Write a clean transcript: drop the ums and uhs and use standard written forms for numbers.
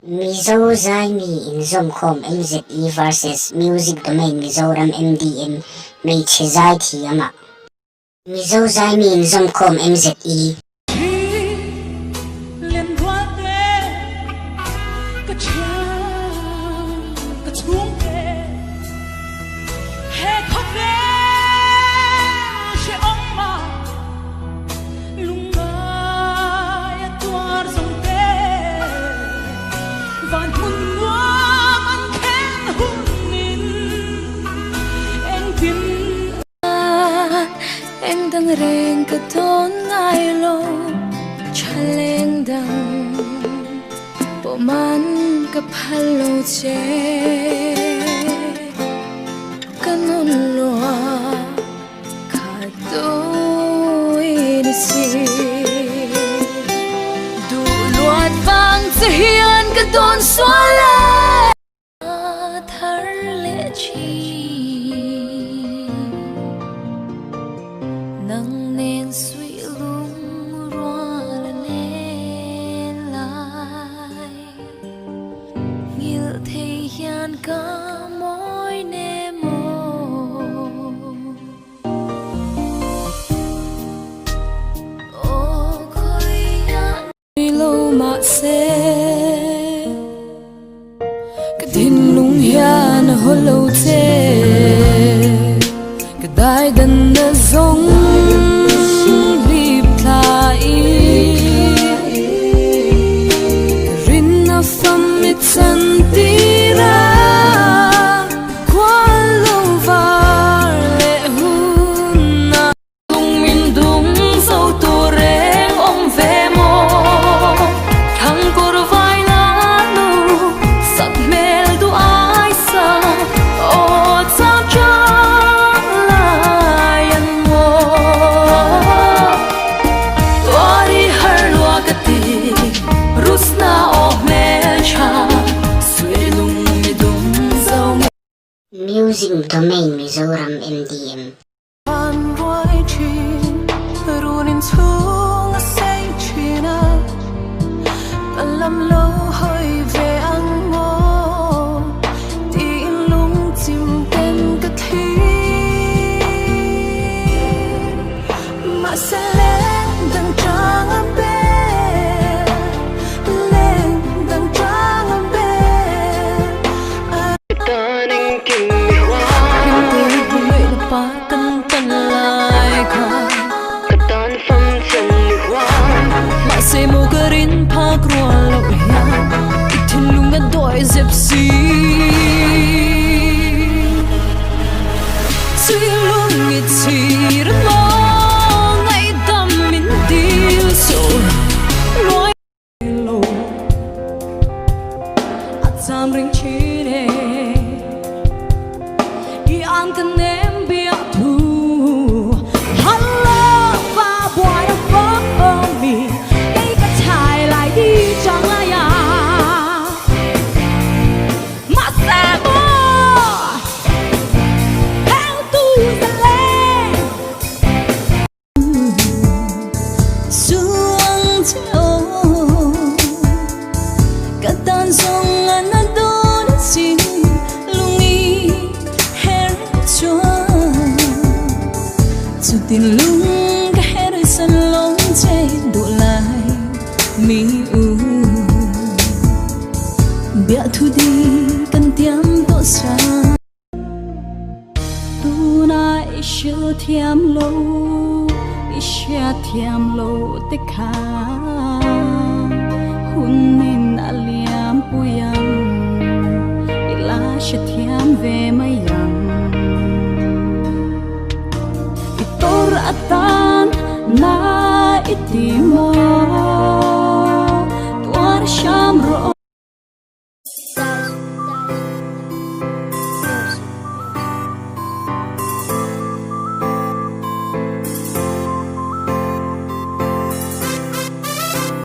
Mizo Zaimi in Zomcom MZE versus Music Domain Mizoram MDM May Chizai Tiyama. Mizo Zaimi in Zomcom MZE. Anh đang rèn cả thôn ngay lô chaleng dang bộ man cả phalo che kanon loa cả đôi đi si du loạt vang sẽ hiền cả thôn xóa lệ thar lệ chi nắng nên suy lung roa lên lại nhiều thời gian cả mối nề mồ ô khơi nhạt lâu mà sẽ cái tin lung hiền hồi lâu thế cái đại đần nó giống Music Domain Mizoram MDM. Gypsy suy luôn nghịch chỉ rất lo ngày tâm mình đi rồi lối lô ắt ring chi nè đi ăn cần em biết thu hello và boy đã vỡ mi đây cả chạy lại đi chẳng ai à tin lung cái hết đời sân lông chạy đổ lại mi u bia thu đi cần tiêm tổ sa tu na isha thiam lo te kha hunin aliam puyam ila sha thiam ve mayam atan na itimo